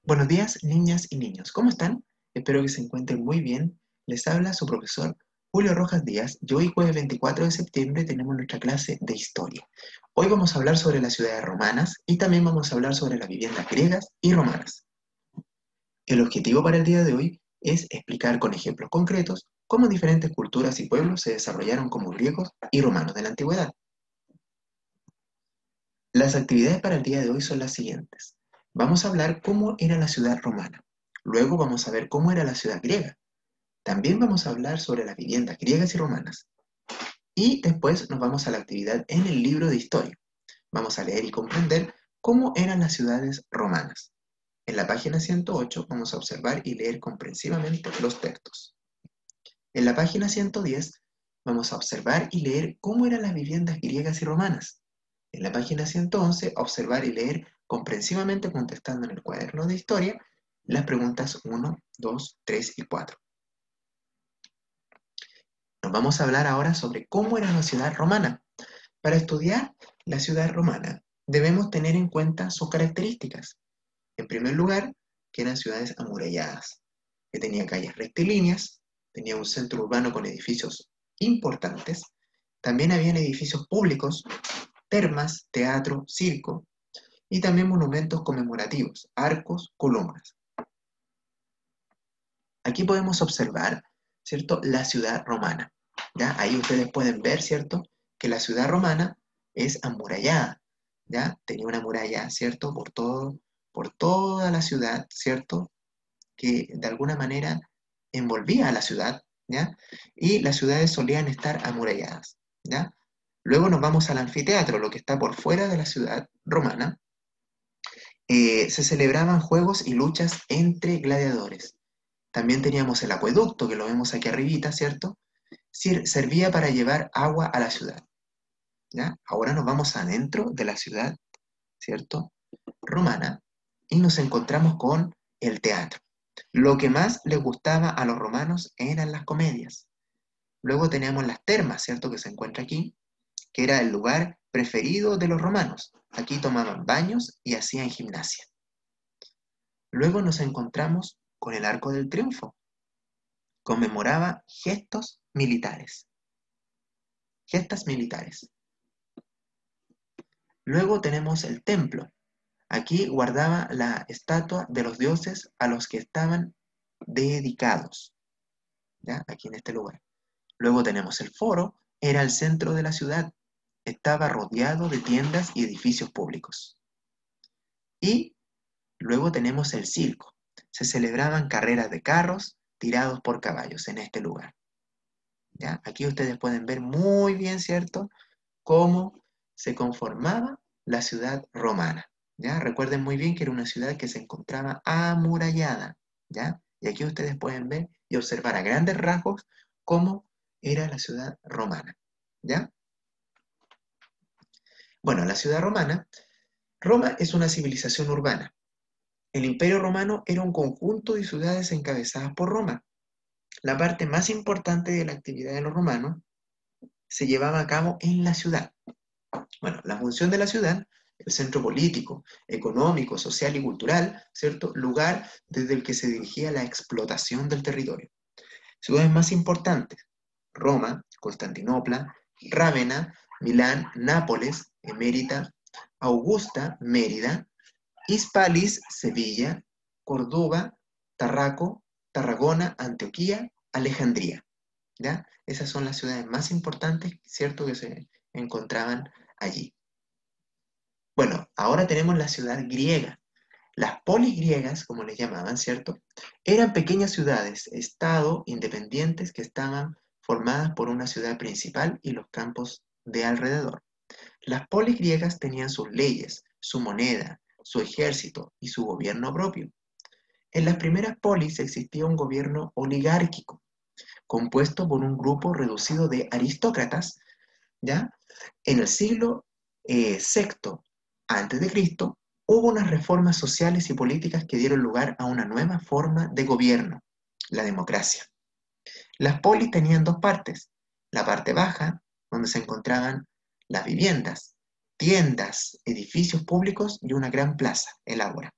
Buenos días, niñas y niños. ¿Cómo están? Espero que se encuentren muy bien. Les habla su profesor Julio Rojas Díaz y hoy, jueves 24 de septiembre, tenemos nuestra clase de historia. Hoy vamos a hablar sobre las ciudades romanas y también vamos a hablar sobre las viviendas griegas y romanas. El objetivo para el día de hoy es explicar con ejemplos concretos cómo diferentes culturas y pueblos se desarrollaron como griegos y romanos de la antigüedad. Las actividades para el día de hoy son las siguientes. Vamos a hablar cómo era la ciudad romana. Luego vamos a ver cómo era la ciudad griega. También vamos a hablar sobre las viviendas griegas y romanas. Y después nos vamos a la actividad en el libro de historia. Vamos a leer y comprender cómo eran las ciudades romanas. En la página 108 vamos a observar y leer comprensivamente los textos. En la página 110 vamos a observar y leer cómo eran las viviendas griegas y romanas. En la página 111, observar y leer comprensivamente contestando en el cuaderno de historia las preguntas 1, 2, 3 y 4. Nos vamos a hablar ahora sobre cómo era la ciudad romana. Para estudiar la ciudad romana debemos tener en cuenta sus características. En primer lugar, que eran ciudades amuralladas, que tenía calles rectilíneas, tenía un centro urbano con edificios importantes, también habían edificios públicos, termas, teatro, circo, y también monumentos conmemorativos, arcos, columnas. Aquí podemos observar, ¿cierto?, la ciudad romana. ¿Ya? Ahí ustedes pueden ver, ¿cierto?, que la ciudad romana es amurallada, ¿ya? Tenía una muralla, ¿cierto?, por toda la ciudad, ¿cierto?, que de alguna manera envolvía a la ciudad, ¿ya? Y las ciudades solían estar amuralladas, ¿ya? Luego nos vamos al anfiteatro, lo que está por fuera de la ciudad romana. Se celebraban juegos y luchas entre gladiadores. También teníamos el acueducto, que lo vemos aquí arribita, ¿cierto? Servía para llevar agua a la ciudad, ¿ya? Ahora nos vamos adentro de la ciudad, ¿cierto?, romana, y nos encontramos con el teatro. Lo que más les gustaba a los romanos eran las comedias. Luego teníamos las termas, ¿cierto?, que se encuentra aquí, que era el lugar preferido de los romanos. Aquí tomaban baños y hacían gimnasia. Luego nos encontramos con el Arco del Triunfo. Conmemoraba gestos militares. Gestas militares. Luego tenemos el templo. Aquí guardaba la estatua de los dioses a los que estaban dedicados, ¿ya? Aquí en este lugar. Luego tenemos el foro, era el centro de la ciudad. Estaba rodeado de tiendas y edificios públicos. Y luego tenemos el circo. Se celebraban carreras de carros tirados por caballos en este lugar, ¿ya? Aquí ustedes pueden ver muy bien, ¿cierto?, cómo se conformaba la ciudad romana, ¿ya? Recuerden muy bien que era una ciudad que se encontraba amurallada, ¿ya? Y aquí ustedes pueden ver y observar a grandes rasgos cómo era la ciudad romana, ¿ya? Bueno, la ciudad romana, Roma es una civilización urbana. El Imperio Romano era un conjunto de ciudades encabezadas por Roma. La parte más importante de la actividad de los romanos se llevaba a cabo en la ciudad. Bueno, la función de la ciudad, el centro político, económico, social y cultural, ¿cierto? Lugar desde el que se dirigía la explotación del territorio. Ciudades más importantes: Roma, Constantinopla, Rávena, Milán, Nápoles, Emérita, Augusta, Mérida, Hispalis, Sevilla, Córdoba, Tarraco, Tarragona, Antioquía, Alejandría, ¿ya? Esas son las ciudades más importantes, ¿cierto?, que se encontraban allí. Bueno, ahora tenemos la ciudad griega. Las polis griegas, como les llamaban, ¿cierto?, eran pequeñas ciudades, estado independientes que estaban formadas por una ciudad principal y los campos de alrededor. Las polis griegas tenían sus leyes, su moneda, su ejército y su gobierno propio. En las primeras polis existía un gobierno oligárquico, compuesto por un grupo reducido de aristócratas, ¿ya? En el siglo VI antes de Cristo, hubo unas reformas sociales y políticas que dieron lugar a una nueva forma de gobierno, la democracia. Las polis tenían dos partes: la parte baja, donde se encontraban las viviendas, tiendas, edificios públicos y una gran plaza, el ágora.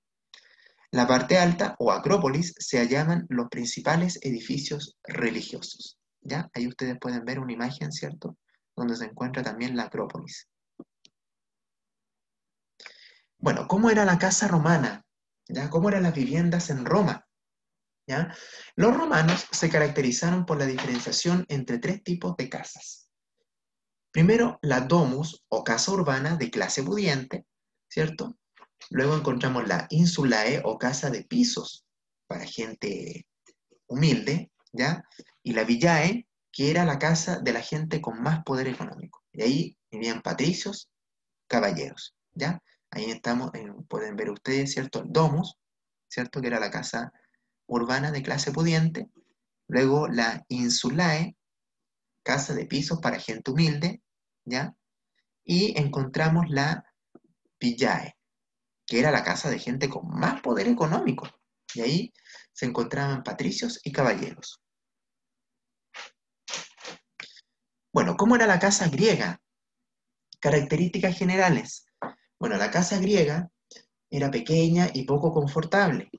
La parte alta o acrópolis se hallaban los principales edificios religiosos. ¿Ya? Ahí ustedes pueden ver una imagen, ¿cierto? Donde se encuentra también la acrópolis. Bueno, ¿cómo era la casa romana? ¿Ya? ¿Cómo eran las viviendas en Roma? ¿Ya? Los romanos se caracterizaron por la diferenciación entre tres tipos de casas. Primero, la domus o casa urbana de clase pudiente, ¿cierto? Luego encontramos la insulae o casa de pisos para gente humilde, ¿ya? Y la villae, que era la casa de la gente con más poder económico. Y ahí vivían patricios, caballeros, ¿ya? Ahí estamos, pueden ver ustedes, ¿cierto? El domus, ¿cierto? Que era la casa urbana de clase pudiente. Luego la insulae, casa de pisos para gente humilde, ¿ya? Y encontramos la villae, que era la casa de gente con más poder económico. Y ahí se encontraban patricios y caballeros. Bueno, ¿cómo era la casa griega? Características generales. Bueno, la casa griega era pequeña y poco confortable,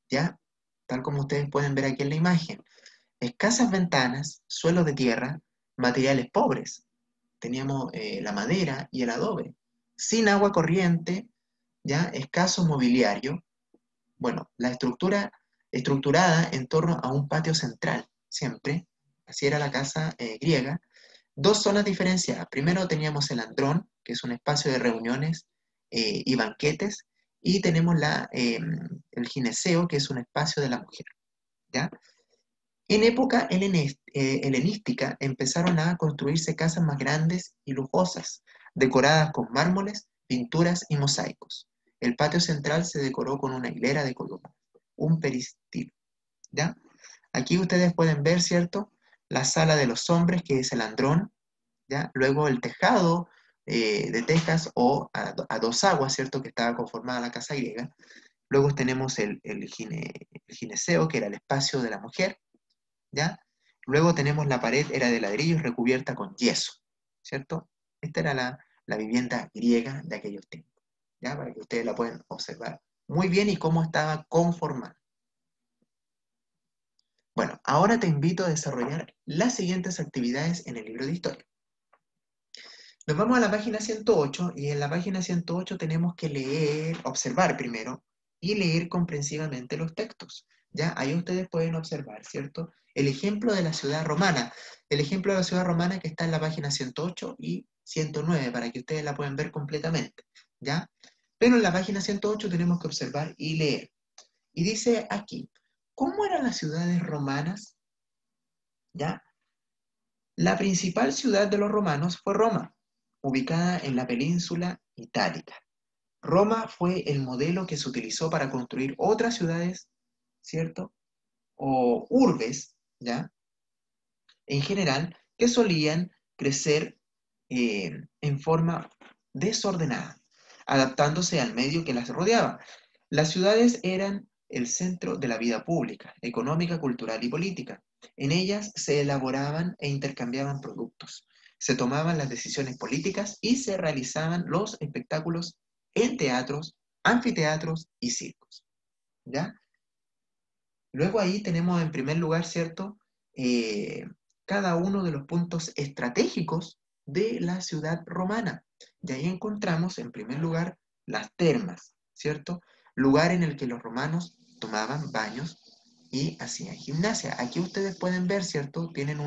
¿ya? Tal como ustedes pueden ver aquí en la imagen. Escasas ventanas, suelo de tierra, materiales pobres. Teníamos la madera y el adobe. Sin agua corriente, ¿ya? Escaso mobiliario. Bueno, la estructura estructurada en torno a un patio central, siempre. Así era la casa griega. Dos zonas diferenciadas. Primero teníamos el andrón, que es un espacio de reuniones y banquetes, y tenemos el gineceo, que es un espacio de la mujer, ¿ya? En época helenística empezaron a construirse casas más grandes y lujosas, decoradas con mármoles, pinturas y mosaicos. El patio central se decoró con una hilera de columnas, un peristilo, ¿ya? Aquí ustedes pueden ver, ¿cierto? La sala de los hombres, que es el andrón, ¿ya? Luego el tejado de tejas o a dos aguas, ¿cierto? Que estaba conformada la casa griega. Luego tenemos el gineceo, que era el espacio de la mujer, ¿ya? Luego tenemos la pared, era de ladrillos recubierta con yeso, ¿cierto? Esta era la vivienda griega de aquellos tiempos, ¿ya? Para que ustedes la puedan observar muy bien y cómo estaba conformada. Bueno, ahora te invito a desarrollar las siguientes actividades en el libro de historia. Nos vamos a la página 108 y en la página 108 tenemos que leer, observar primero y leer comprensivamente los textos. ¿Ya? Ahí ustedes pueden observar, ¿cierto? El ejemplo de la ciudad romana. El ejemplo de la ciudad romana que está en la página 108 y 109 para que ustedes la puedan ver completamente. ¿Ya? Pero en la página 108 tenemos que observar y leer. Y dice aquí, ¿cómo eran las ciudades romanas? ¿Ya? La principal ciudad de los romanos fue Roma, ubicada en la península itálica. Roma fue el modelo que se utilizó para construir otras ciudades, ¿cierto? O urbes, ¿ya? En general, que solían crecer en forma desordenada, adaptándose al medio que las rodeaba. Las ciudades eran el centro de la vida pública, económica, cultural y política. En ellas se elaboraban e intercambiaban productos, se tomaban las decisiones políticas y se realizaban los espectáculos en teatros, anfiteatros y circos. ¿Ya? Luego ahí tenemos en primer lugar, ¿cierto? Eh, cada uno de los puntos estratégicos de la ciudad romana. Y ahí encontramos en primer lugar las termas, ¿cierto? Lugar en el que los romanos tomaban baños y hacían gimnasia. Aquí ustedes pueden ver, ¿cierto? Tienen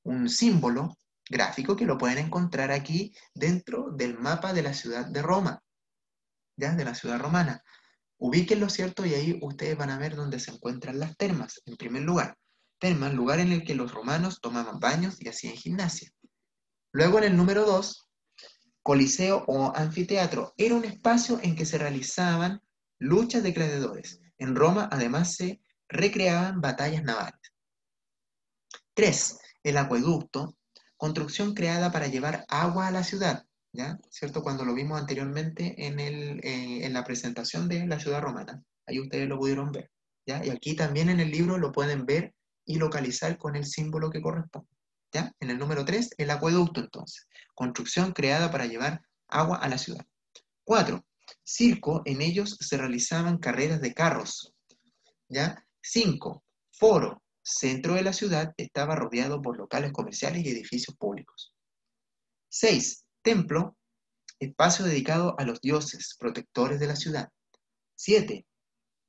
un símbolo gráfico que lo pueden encontrar aquí dentro del mapa de la ciudad de Roma, ¿ya? De la ciudad romana. Ubíquenlo, ¿cierto? Y ahí ustedes van a ver dónde se encuentran las termas. En primer lugar, termas, lugar en el que los romanos tomaban baños y hacían gimnasia. Luego en el número 2, coliseo o anfiteatro. Era un espacio en que se realizaban luchas de gladiadores. En Roma además se recreaban batallas navales. 3, el acueducto, construcción creada para llevar agua a la ciudad. ¿Ya? ¿Cierto? Cuando lo vimos anteriormente en la presentación de la ciudad romana. Ahí ustedes lo pudieron ver. ¿Ya? Y aquí también en el libro lo pueden ver y localizar con el símbolo que corresponde. ¿Ya? En el número 3, el acueducto entonces. Construcción creada para llevar agua a la ciudad. 4, Circo, en ellos se realizaban carreras de carros, ¿ya? 5. Foro, centro de la ciudad, estaba rodeado por locales comerciales y edificios públicos. 6. Templo, espacio dedicado a los dioses, protectores de la ciudad. 7.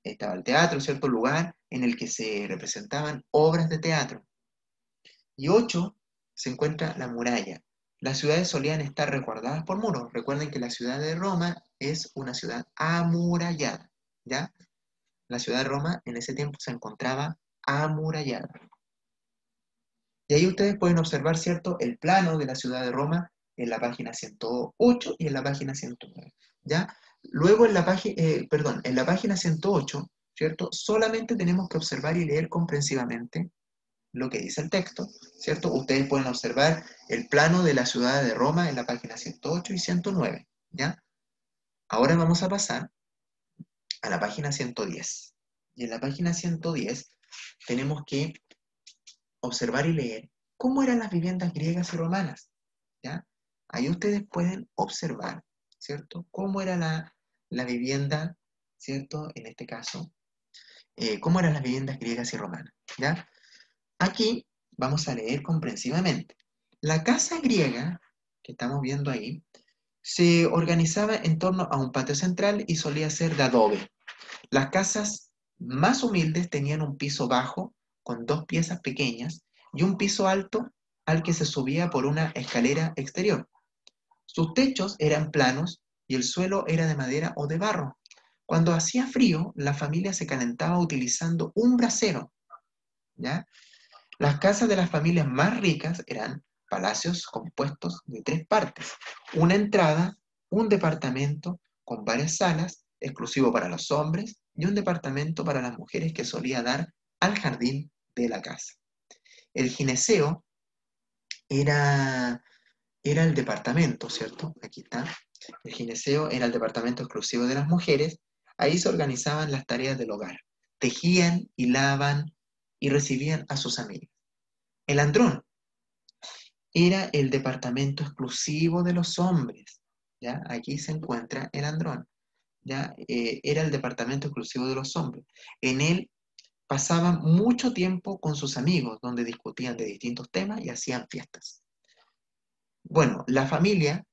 Estaba el teatro, cierto lugar en el que se representaban obras de teatro. Y 8. Se encuentra la muralla. Las ciudades solían estar resguardadas por muros. Recuerden que la ciudad de Roma es una ciudad amurallada, ¿ya? La ciudad de Roma en ese tiempo se encontraba amurallada. Y ahí ustedes pueden observar, ¿cierto?, el plano de la ciudad de Roma en la página 108 y en la página 109, ¿ya? Luego en la página 108, ¿cierto?, solamente tenemos que observar y leer comprensivamente lo que dice el texto, ¿cierto? Ustedes pueden observar el plano de la ciudad de Roma en la página 108 y 109, ¿ya? Ahora vamos a pasar a la página 110. Y en la página 110 tenemos que observar y leer cómo eran las viviendas griegas y romanas, ¿ya? Ahí ustedes pueden observar, ¿cierto? Cómo era la vivienda, ¿cierto? En este caso, cómo eran las viviendas griegas y romanas, ¿ya? Aquí vamos a leer comprensivamente. La casa griega, que estamos viendo ahí, se organizaba en torno a un patio central y solía ser de adobe. Las casas más humildes tenían un piso bajo con dos piezas pequeñas y un piso alto al que se subía por una escalera exterior. Sus techos eran planos y el suelo era de madera o de barro. Cuando hacía frío, la familia se calentaba utilizando un brasero, ¿ya? Las casas de las familias más ricas eran palacios compuestos de tres partes: una entrada, un departamento con varias salas, exclusivo para los hombres, y un departamento para las mujeres que solía dar al jardín de la casa. El gineceo era, era el departamento, ¿cierto? Aquí está. El gineceo era el departamento exclusivo de las mujeres. Ahí se organizaban las tareas del hogar. Tejían, hilaban y recibían a sus amigos. El andrón era el departamento exclusivo de los hombres, ¿ya? Aquí se encuentra el andrón, ¿ya? Era el departamento exclusivo de los hombres. En él pasaban mucho tiempo con sus amigos, donde discutían de distintos temas y hacían fiestas. Bueno, la familia,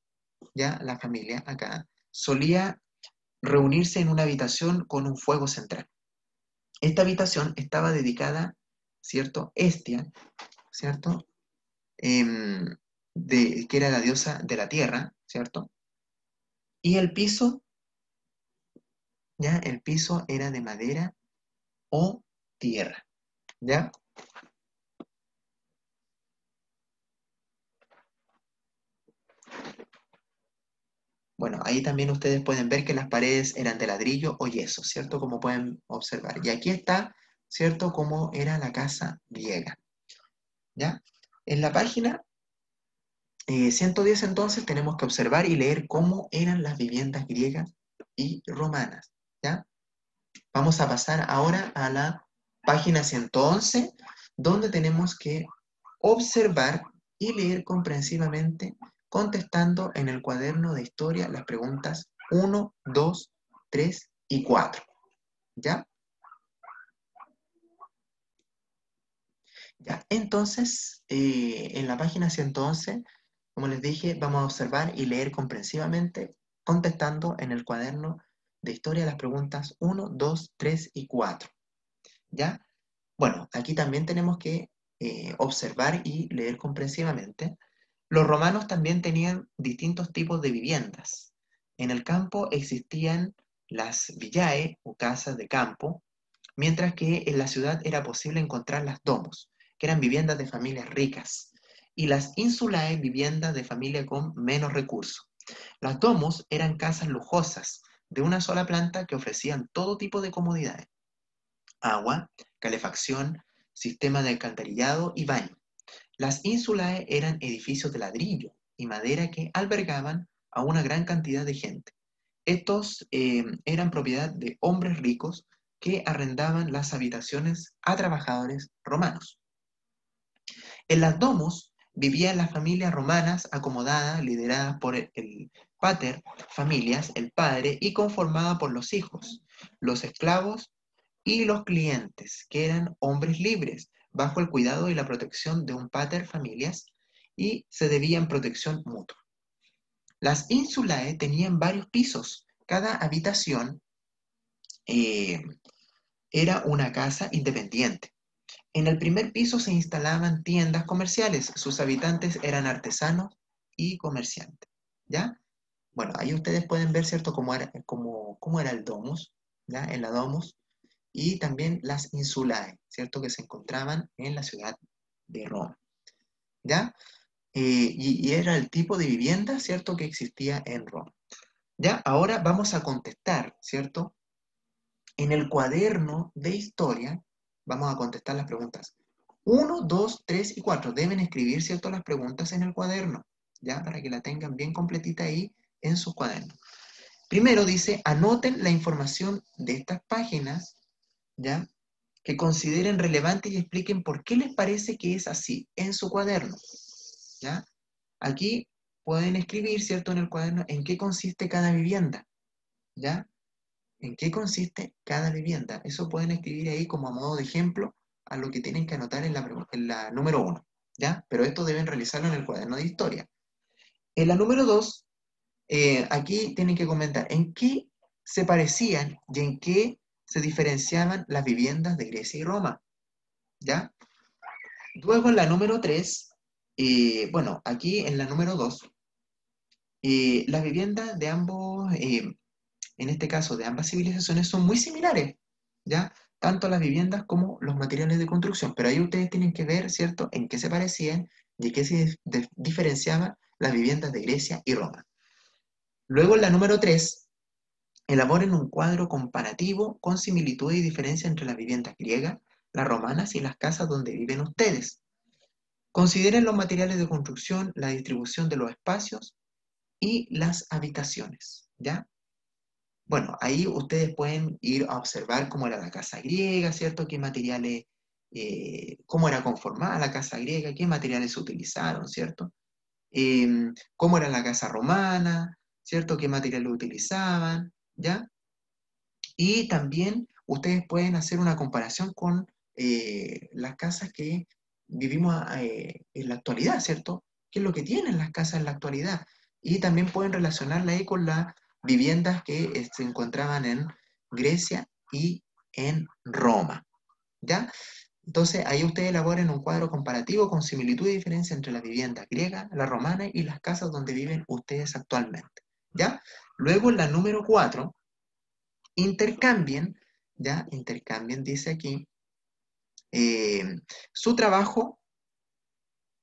¿ya? La familia acá solía reunirse en una habitación con un fuego central. Esta habitación estaba dedicada, ¿cierto? Hestia, ¿cierto? Que era la diosa de la tierra, ¿cierto? Y el piso, ¿ya? El piso era de madera o tierra, ¿ya? Bueno, ahí también ustedes pueden ver que las paredes eran de ladrillo o yeso, ¿cierto? Como pueden observar. Y aquí está, ¿cierto? Cómo era la casa griega, ¿ya? En la página 110 entonces tenemos que observar y leer cómo eran las viviendas griegas y romanas, ¿ya? Vamos a pasar ahora a la página 111, donde tenemos que observar y leer comprensivamente, contestando en el cuaderno de historia las preguntas 1, 2, 3 y 4. ¿Ya? Ya. Entonces, en la página 111, como les dije, vamos a observar y leer comprensivamente, contestando en el cuaderno de historia las preguntas 1, 2, 3 y 4. ¿Ya? Bueno, aquí también tenemos que observar y leer comprensivamente. Los romanos también tenían distintos tipos de viviendas. En el campo existían las villae o casas de campo, mientras que en la ciudad era posible encontrar las domos, que eran viviendas de familias ricas, y las insulae, viviendas de familia con menos recursos. Las domos eran casas lujosas, de una sola planta que ofrecían todo tipo de comodidades: agua, calefacción, sistema de alcantarillado y baño. Las insulae eran edificios de ladrillo y madera que albergaban a una gran cantidad de gente. Estos eran propiedad de hombres ricos que arrendaban las habitaciones a trabajadores romanos. En las domos, vivían las familias romanas acomodadas, lideradas por el pater, familias, el padre, y conformada por los hijos, los esclavos y los clientes, que eran hombres libres, bajo el cuidado y la protección de un pater familias, y se debían protección mutua. Las insulae tenían varios pisos. Cada habitación eh, era una casa independiente. En el primer piso se instalaban tiendas comerciales. Sus habitantes eran artesanos y comerciantes. ¿Ya? Bueno, ahí ustedes pueden ver, ¿cierto?, cómo era el domus, ¿ya? En la domus. Y también las insulae, ¿cierto?, que se encontraban en la ciudad de Roma. ¿Ya? Y era el tipo de vivienda, ¿cierto?, que existía en Roma. ¿Ya? Ahora vamos a contestar, ¿cierto? En el cuaderno de historia vamos a contestar las preguntas 1, 2, 3 y 4. Deben escribir, ¿cierto?, las preguntas en el cuaderno, ¿ya? Para que la tengan bien completita ahí en sus cuadernos. Primero dice, anoten la información de estas páginas, ¿ya?, que consideren relevante y expliquen por qué les parece que es así en su cuaderno, ¿ya? Aquí pueden escribir, ¿cierto?, en el cuaderno en qué consiste cada vivienda, ¿ya? ¿En qué consiste cada vivienda? Eso pueden escribir ahí como a modo de ejemplo a lo que tienen que anotar en la número 1, ¿ya? Pero esto deben realizarlo en el cuaderno de historia. En la número 2, aquí tienen que comentar en qué se parecían y en qué se diferenciaban las viviendas de Grecia y Roma, ¿ya? Luego en la número 3, bueno, aquí en la número 2, las viviendas de ambos, en este caso de ambas civilizaciones, son muy similares, ¿ya? Tanto las viviendas como los materiales de construcción, pero ahí ustedes tienen que ver, ¿cierto?, en qué se parecían y en qué se diferenciaban las viviendas de Grecia y Roma. Luego en la número 3, elaboren un cuadro comparativo con similitud y diferencia entre las viviendas griegas, las romanas y las casas donde viven ustedes. Consideren los materiales de construcción, la distribución de los espacios y las habitaciones, ¿ya? Bueno, ahí ustedes pueden ir a observar cómo era la casa griega, ¿cierto? Qué materiales, cómo era conformada la casa griega, qué materiales se utilizaron, ¿cierto? Cómo era la casa romana, ¿cierto? Qué materiales utilizaban, ¿ya? Y también ustedes pueden hacer una comparación con las casas que vivimos en la actualidad, ¿cierto? ¿Qué es lo que tienen las casas en la actualidad? Y también pueden relacionarla ahí con las viviendas que se encontraban en Grecia y en Roma, ¿ya? Entonces, ahí ustedes elaboren un cuadro comparativo con similitud y diferencia entre las viviendas griegas, la romana y las casas donde viven ustedes actualmente, ¿ya? Luego, en la número 4, intercambien, ¿ya? Intercambien, dice aquí, eh, su trabajo,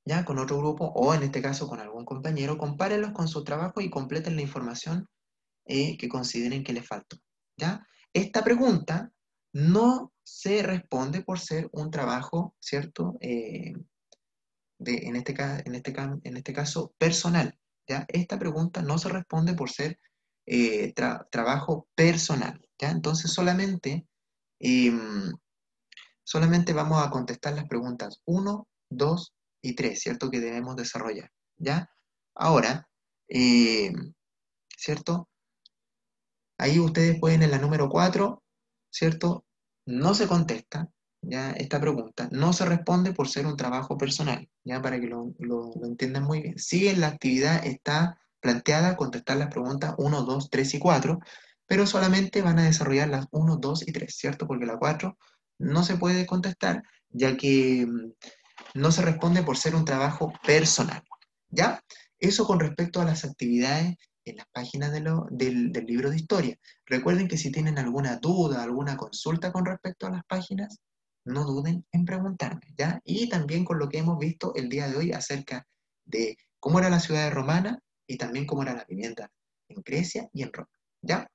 ¿ya?, con otro grupo o en este caso con algún compañero, compárenlos con su trabajo y completen la información que consideren que les faltó, ¿ya? Esta pregunta no se responde por ser un trabajo, ¿cierto?, en este caso personal, ¿ya? Esta pregunta no se responde por ser trabajo personal, ¿ya? Entonces em, solamente vamos a contestar las preguntas 1, 2 y 3, ¿cierto?, que debemos desarrollar, ¿ya? Ahora, ¿cierto? Ahí ustedes pueden en la número 4, ¿cierto? No se contesta, ¿ya? Esta pregunta no se responde por ser un trabajo personal, ¿ya? Para que lo entiendan muy bien. Si en la actividad está planteada contestar las preguntas 1, 2, 3 y 4, pero solamente van a desarrollar las 1, 2 y 3, ¿cierto? Porque la 4 no se puede contestar, ya que no se responde por ser un trabajo personal, ¿ya? Eso con respecto a las actividades en las páginas del libro de historia. Recuerden que si tienen alguna duda, alguna consulta con respecto a las páginas, no duden en preguntarme, ¿ya? Y también con lo que hemos visto el día de hoy acerca de cómo era la ciudad romana y también cómo era la vivienda en Grecia y en Roma, ¿ya?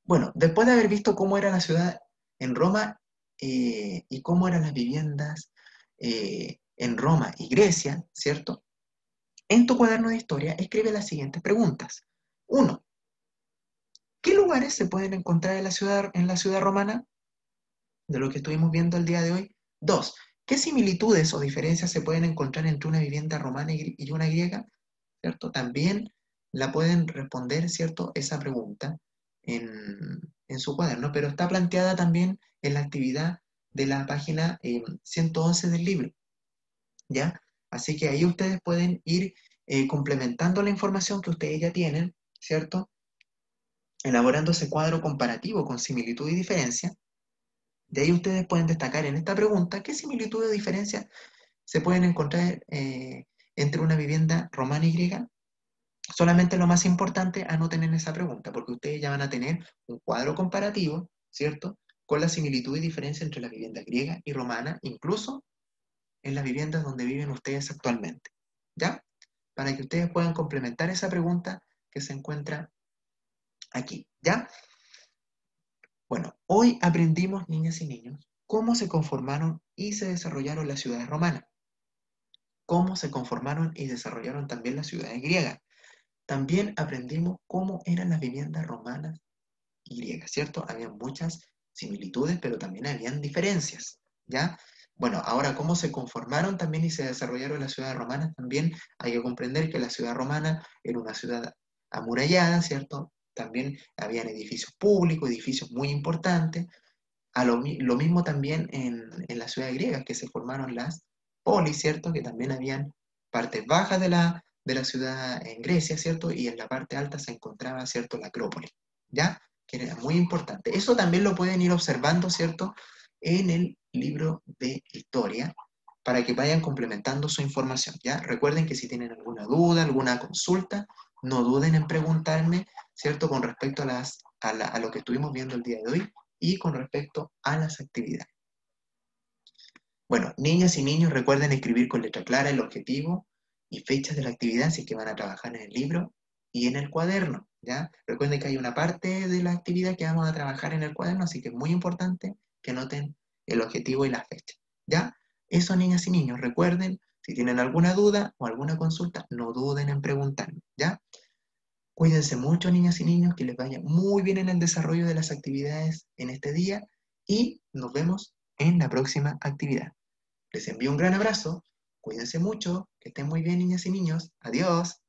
Bueno, después de haber visto cómo era la ciudad en Roma y cómo eran las viviendas en Roma y Grecia, ¿cierto? En tu cuaderno de historia escribe las siguientes preguntas. 1. ¿Qué lugares se pueden encontrar en la ciudad romana? De lo que estuvimos viendo el día de hoy. 2. ¿Qué similitudes o diferencias se pueden encontrar entre una vivienda romana y una griega? ¿Cierto? También la pueden responder, ¿cierto? Esa pregunta en su cuaderno, pero está planteada también en la actividad de la página 111 del libro, ¿ya? Así que ahí ustedes pueden ir complementando la información que ustedes ya tienen, ¿cierto? Elaborando ese cuadro comparativo con similitud y diferencia. De ahí ustedes pueden destacar en esta pregunta qué similitud o diferencia se pueden encontrar entre una vivienda romana y griega. Solamente lo más importante anoten en esa pregunta, porque ustedes ya van a tener un cuadro comparativo, ¿cierto? Con la similitud y diferencia entre la vivienda griega y romana, incluso en las viviendas donde viven ustedes actualmente. ¿Ya? Para que ustedes puedan complementar esa pregunta que se encuentra aquí. ¿Ya? Bueno, hoy aprendimos, niñas y niños, cómo se conformaron y se desarrollaron las ciudades romanas, cómo se conformaron y desarrollaron también las ciudades griegas. También aprendimos cómo eran las viviendas romanas y griegas, ¿cierto? Había muchas similitudes, pero también habían diferencias, ¿ya? Bueno, ahora cómo se conformaron también y se desarrollaron las ciudades romanas, también hay que comprender que la ciudad romana era una ciudad amurallada, ¿cierto? También habían edificios públicos, edificios muy importantes. Lo mismo también en las ciudades griegas, que se formaron las polis, ¿cierto? Que también habían partes bajas de la ciudad en Grecia, ¿cierto? Y en la parte alta se encontraba, ¿cierto? La Acrópolis, ¿ya? Que era muy importante. Eso también lo pueden ir observando, ¿cierto? En el libro de historia, para que vayan complementando su información, ¿ya? Recuerden que si tienen alguna duda, alguna consulta, no duden en preguntarme, ¿cierto? Con respecto a lo que estuvimos viendo el día de hoy y con respecto a las actividades. Bueno, niñas y niños, recuerden escribir con letra clara el objetivo y fechas de la actividad si es que van a trabajar en el libro y en el cuaderno, ¿ya? Recuerden que hay una parte de la actividad que vamos a trabajar en el cuaderno, así que es muy importante que anoten el objetivo y la fecha, ¿ya? Eso, niñas y niños, recuerden, si tienen alguna duda o alguna consulta, no duden en preguntarme, ¿ya? Cuídense mucho, niñas y niños, que les vaya muy bien en el desarrollo de las actividades en este día y nos vemos en la próxima actividad. Les envío un gran abrazo, cuídense mucho, que estén muy bien, niñas y niños. Adiós.